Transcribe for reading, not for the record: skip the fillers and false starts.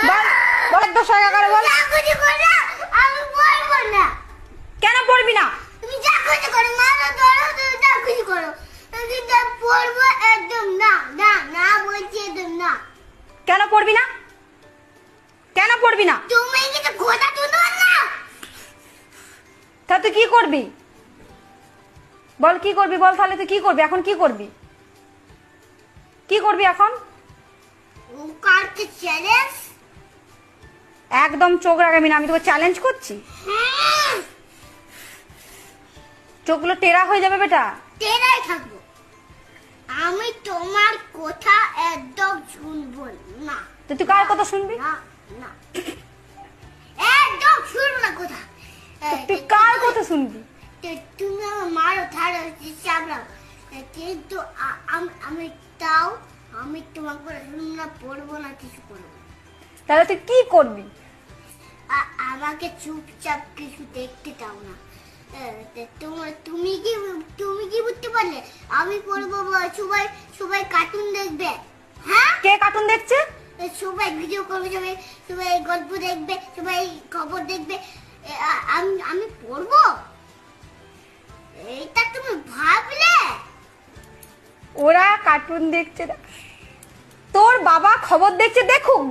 বল বল 1 10 11 বল। আমি পড়বো না। কেন পড়বি না? তুমি যা খুশি করো, মারা ধরো, তুমি যা খুশি করো, আমি যা পড়বো একদম না, না না বলছি একদম না। কেন পড়বি না? কেন পড়বি না? তুমি কিছু কথা শুনো না। তা তুই কি করবি বল? কি করবি বল? তাহলে তুই কি করবি এখন? কি করবি? কি করবি এখন? কালকে চ্যালেঞ্জ। একদম চোখ রাগাবি না, আমি তোকে চ্যালেঞ্জ করছি। চোখগুলো টেরা হয়ে যাবে বেটা। টেরাই থাকবো। আমি তোমার কথা একদম শুনবো না। তো তুই কার কথা শুনবি? না না একদম শুনবো না কথা। তুই কার কথা শুনবি? তুমি আমার মারো, ছাড়ো, চাপড়াও, কিন্তু আমি তাও আমি তোমার কথা শুনবো না, পড়বো না, কিছু করবো না। তাহলে তুই কি করবি? আমাকে চুপচাপ কিছু দেখতে দাও না। তুমি কি বুঝতে পারলে? আমি পড়বো, সবাই সবাই কার্টুন দেখবে। হ্যাঁ, কে কার্টুন দেখছে? সবাই ভিডিও করবে, সবাই সবাই গল্প দেখবে, সবাই খবর দেখবে, আমি পড়বো? এইটা তুমি ভাবলে? ওরা কার্টুন দেখছে না, তোর বাবা খবর দেখছে, দেখুক।